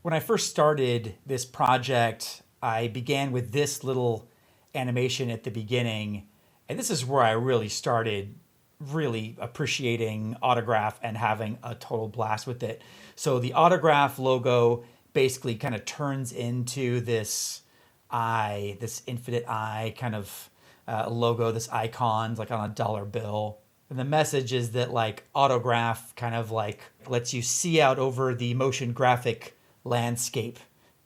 When I first started this project, I began with this little animation at the beginning, and this is where I really started really appreciating Autograph and having a total blast with it. So the Autograph logo basically kind of turns into this eye, this infinite eye kind of logo, this icon like on a dollar bill. And the message is that like Autograph kind of like lets you see out over the motion graphic landscape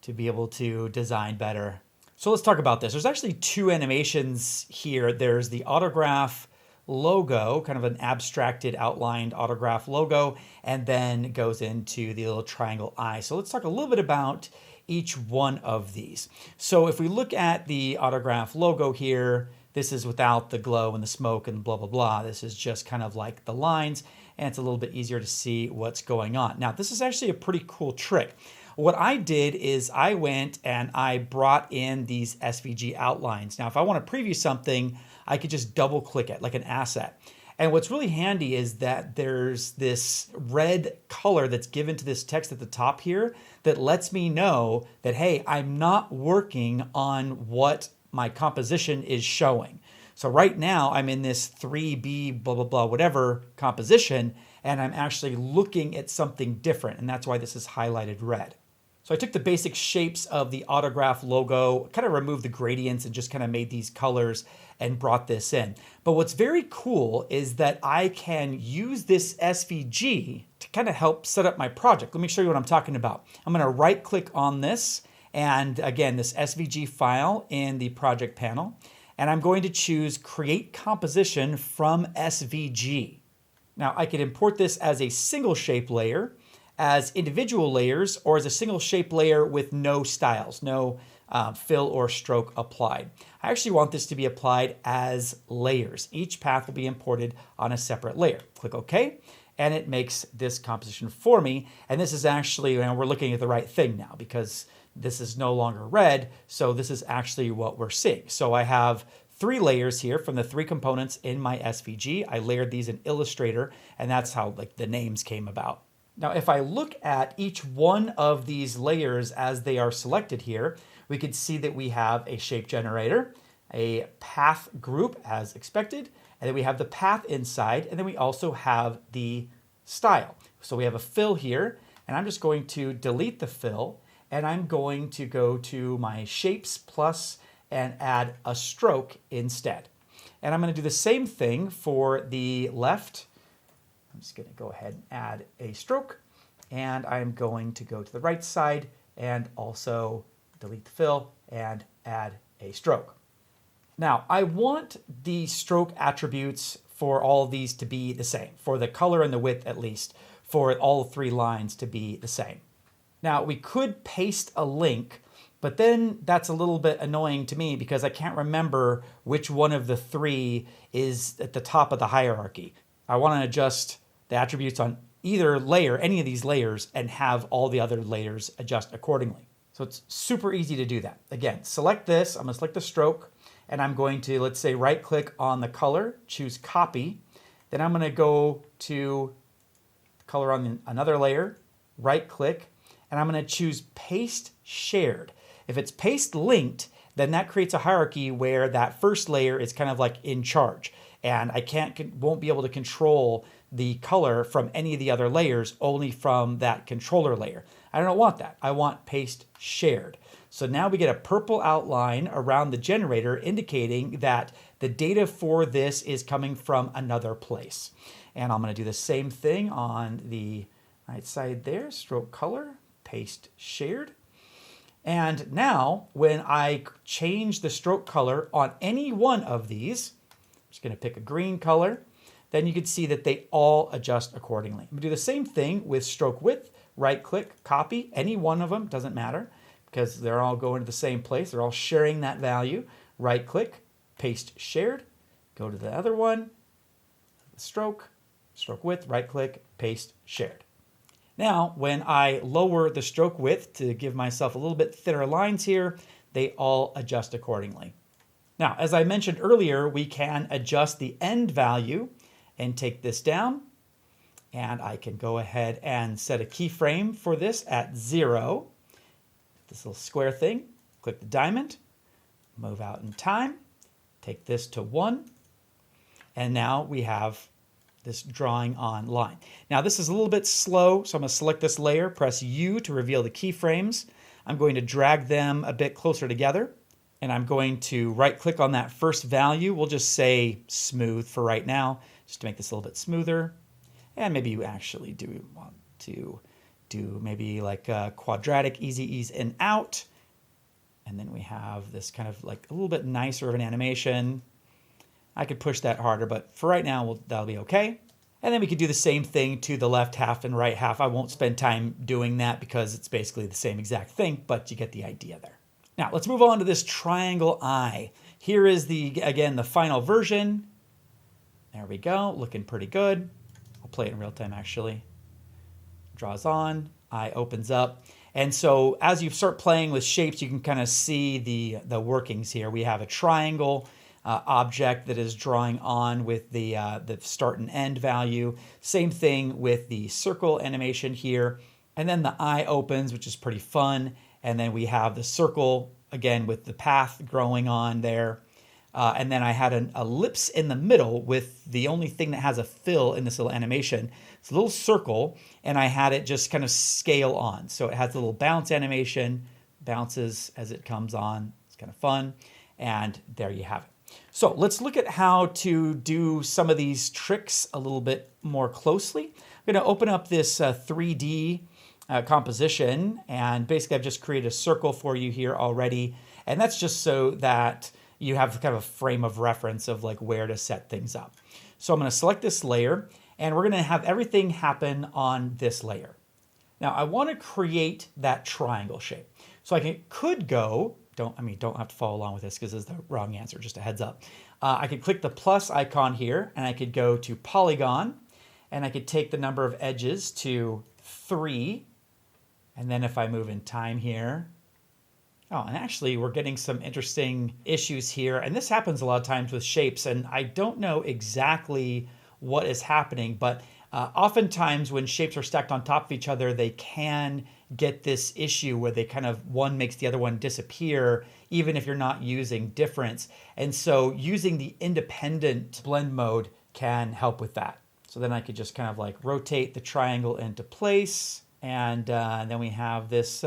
to be able to design better. So let's talk about this. There's actually two animations here. There's the Autograph logo, kind of an abstracted outlined Autograph logo, and then it goes into the little triangle eye. So let's talk a little bit about each one of these. So if we look at the Autograph logo here, this is without the glow and the smoke and blah, blah, blah. This is just kind of like the lines, and it's a little bit easier to see what's going on. Now, this is actually a pretty cool trick. What I did is I went and I brought in these SVG outlines. Now, if I want to preview something, I could just double click it like an asset. And what's really handy is that there's this red color that's given to this text at the top here that lets me know that, hey, I'm not working on what my composition is showing. So right now I'm in this 3B blah, blah, blah, whatever composition, and I'm actually looking at something different. And that's why this is highlighted red. So I took the basic shapes of the Autograph logo, kind of removed the gradients and just kind of made these colors and brought this in. But what's very cool is that I can use this SVG to kind of help set up my project. Let me show you what I'm talking about. I'm going to right click on this, and again, this SVG file in the project panel, and I'm going to choose Create Composition from SVG. Now I could import this as a single shape layer, as individual layers, or as a single shape layer with no styles, no fill or stroke applied. I actually want this to be applied as layers. Each path will be imported on a separate layer. Click OK, and it makes this composition for me. And this is actually, we're looking at the right thing now because this is no longer red, so this is actually what we're seeing. So I have 3 layers here from the 3 components in my SVG. I layered these in Illustrator, and that's how like the names came about. Now, if I look at each one of these layers as they are selected here, we can see that we have a shape generator, a path group as expected, and then we have the path inside, and then we also have the style. So we have a fill here, and I'm just going to delete the fill, and I'm going to go to my shapes plus and add a stroke instead. And I'm going to do the same thing for the left. I'm just going to go ahead and add a stroke, and I'm going to go to the right side and also delete the fill and add a stroke. Now, I want the stroke attributes for all of these to be the same, for the color and the width at least, for all 3 lines to be the same. Now, we could paste a link, but then that's a little bit annoying to me because I can't remember which one of the 3 is at the top of the hierarchy. I want to adjust the attributes on either layer, any of these layers, and have all the other layers adjust accordingly. So it's super easy to do that. Again, select this, I'm going to select the stroke, and I'm going to, let's say, right click on the color, choose copy. Then I'm going to go to color on another layer, right click, and I'm going to choose paste shared. If it's paste linked, then that creates a hierarchy where that first layer is kind of like in charge. And I won't be able to control the color from any of the other layers, only from that controller layer. I don't want that. I want paste shared. So now we get a purple outline around the generator indicating that the data for this is coming from another place. And I'm going to do the same thing on the right side there, stroke color, paste shared. And now when I change the stroke color on any one of these, I'm just going to pick a green color, then you can see that they all adjust accordingly. I'm going to do the same thing with stroke width, right click, copy, any one of them, doesn't matter because they're all going to the same place. They're all sharing that value. Right click, paste shared, go to the other one, stroke width, right click, paste shared. Now, when I lower the stroke width to give myself a little bit thinner lines here, they all adjust accordingly. Now, as I mentioned earlier, we can adjust the end value and take this down. And I can go ahead and set a keyframe for this at 0. this little square thing, click the diamond, move out in time, take this to 1, and now we have this drawing on line. Now this is a little bit slow, so I'm going to select this layer, press U to reveal the keyframes. I'm going to drag them a bit closer together, and I'm going to right-click on that first value. We'll just say smooth for right now, just to make this a little bit smoother. And maybe you actually do want to do maybe like a quadratic, easy ease in out. And then we have this kind of like a little bit nicer of an animation. I could push that harder, but for right now, that'll be okay. And then we could do the same thing to the left half and right half. I won't spend time doing that because it's basically the same exact thing, but you get the idea there. Now let's move on to this triangle eye. Here is again, the final version. There we go, looking pretty good. I'll play it in real time actually. Draws on, eye opens up. And so as you start playing with shapes, you can kind of see the workings here. We have a triangle object that is drawing on with the start and end value. Same thing with the circle animation here. And then the eye opens, which is pretty fun. And then we have the circle, again, with the path growing on there. And then I had an ellipse in the middle with the only thing that has a fill in this little animation. It's a little circle, and I had it just kind of scale on. So it has a little bounce animation, bounces as it comes on. It's kind of fun. And there you have it. So let's look at how to do some of these tricks a little bit more closely. I'm going to open up this 3D composition, and basically I've just created a circle for you here already. And that's just so that you have kind of a frame of reference of like where to set things up. So I'm going to select this layer, and we're going to have everything happen on this layer. Now I want to create that triangle shape. So I could go, don't have to follow along with this because this is the wrong answer, just a heads up. I could click the plus icon here, and I could go to polygon, and I could take the number of edges to 3. And then if I move in time here, oh, and actually we're getting some interesting issues here. And this happens a lot of times with shapes, and I don't know exactly what is happening, but oftentimes when shapes are stacked on top of each other, they can get this issue where they kind of, one makes the other one disappear, even if you're not using difference. And so using the independent blend mode can help with that. So then I could just kind of like rotate the triangle into place, and then we have this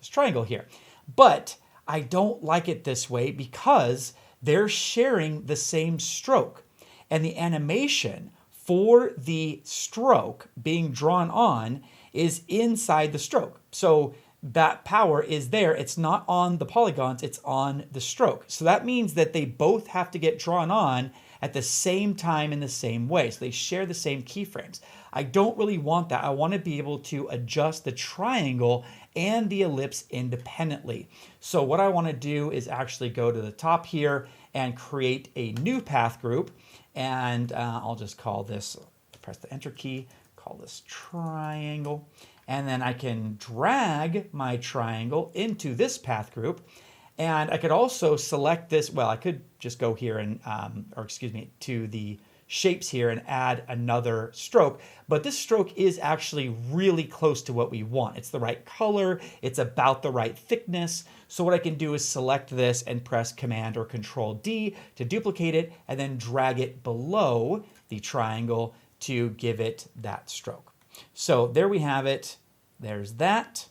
triangle here. But I don't like it this way because they're sharing the same stroke, and the animation for the stroke being drawn on is inside the stroke. So that power is there. It's not on the polygons, it's on the stroke. So that means that they both have to get drawn on at the same time in the same way. So they share the same keyframes. I don't really want that. I want to be able to adjust the triangle and the ellipse independently. So what I want to do is actually go to the top here and create a new path group. And I'll just call this, press the enter key, call this triangle. And then I can drag my triangle into this path group. And I could also select this, well, I could just go here and, to the shapes here and add another stroke. But this stroke is actually really close to what we want. It's the right color, it's about the right thickness. So what I can do is select this and press Command or Control D to duplicate it, and then drag it below the triangle to give it that stroke. So there we have it. There's that.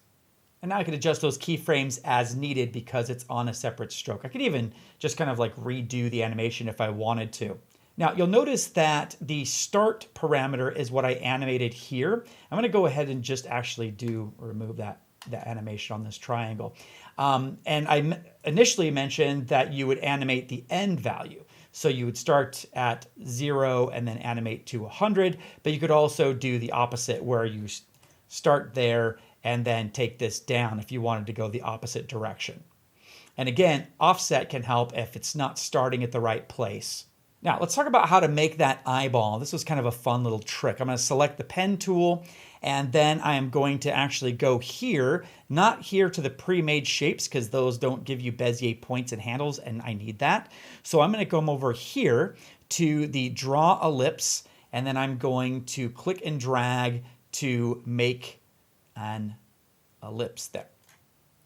And now I can adjust those keyframes as needed because it's on a separate stroke. I could even just kind of like redo the animation if I wanted to. Now you'll notice that the start parameter is what I animated here. I'm going to go ahead and just actually remove that animation on this triangle. And I initially mentioned that you would animate the end value. So you would start at 0 and then animate to 100, but you could also do the opposite where you start there and then take this down if you wanted to go the opposite direction. And again, offset can help if it's not starting at the right place. Now let's talk about how to make that eyeball. This was kind of a fun little trick. I'm going to select the pen tool, and then I am going to actually go here, not here to the pre-made shapes because those don't give you Bezier points and handles, and I need that. So I'm going to come over here to the draw ellipse, and then I'm going to click and drag to make an ellipse there.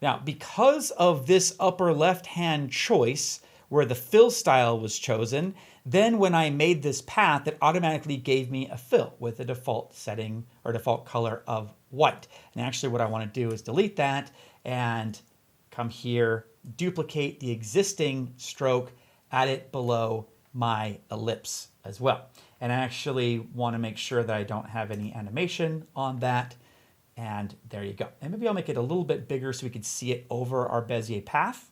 Now, because of this upper left-hand choice where the fill style was chosen, then when I made this path, it automatically gave me a fill with a default setting or default color of white. And actually what I want to do is delete that and come here, duplicate the existing stroke, add it below my ellipse as well. And I actually want to make sure that I don't have any animation on that. And there you go. And maybe I'll make it a little bit bigger so we can see it over our Bezier path.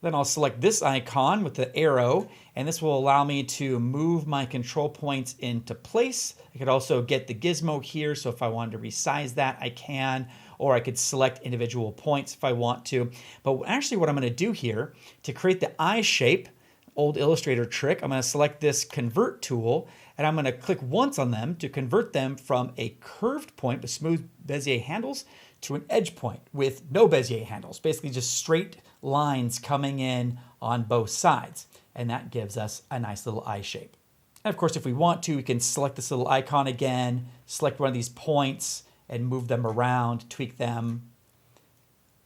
Then I'll select this icon with the arrow, and this will allow me to move my control points into place. I could also get the gizmo here, so if I wanted to resize that, I can, or I could select individual points if I want to. But actually what I'm going to do here, to create the eye shape, old Illustrator trick, I'm going to select this convert tool, and I'm going to click once on them to convert them from a curved point with smooth Bezier handles to an edge point with no Bezier handles, basically just straight lines coming in on both sides. And that gives us a nice little eye shape. And of course, if we want to, we can select this little icon again, select one of these points and move them around, tweak them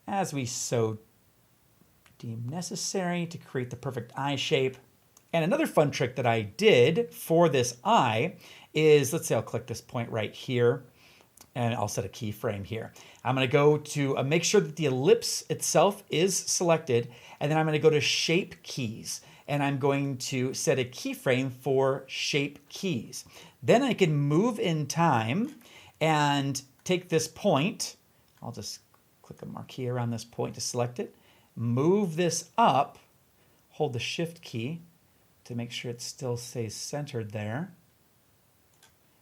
as we so deem necessary to create the perfect eye shape. And another fun trick that I did for this eye is, let's say I'll click this point right here, and I'll set a keyframe here. I'm going to go to make sure that the ellipse itself is selected, and then I'm going to go to Shape Keys, and I'm going to set a keyframe for Shape Keys. Then I can move in time and take this point. I'll just click a marquee around this point to select it. Move this up, hold the Shift key to make sure it still stays centered there.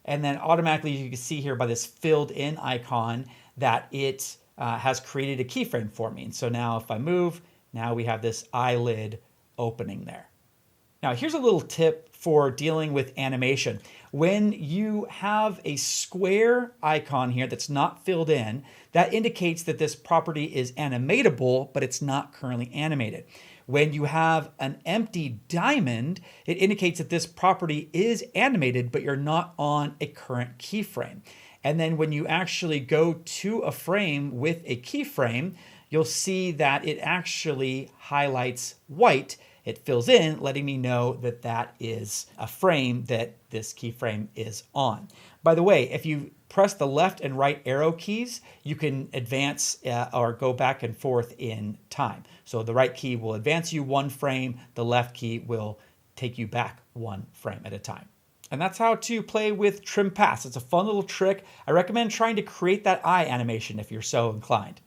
And then automatically you can see here by this filled in icon that it has created a keyframe for me. And so now if I move, now we have this eyelid opening there. Now here's a little tip for dealing with animation. When you have a square icon here that's not filled in, that indicates that this property is animatable, but it's not currently animated. When you have an empty diamond, it indicates that this property is animated, but you're not on a current keyframe. And then when you actually go to a frame with a keyframe, you'll see that it actually highlights white. It fills in, letting me know that that is a frame that this keyframe is on. By the way, if you press the left and right arrow keys, you can advance or go back and forth in time. So the right key will advance you one frame, the left key will take you back one frame at a time. And that's how to play with trim paths. It's a fun little trick. I recommend trying to create that eye animation if you're so inclined.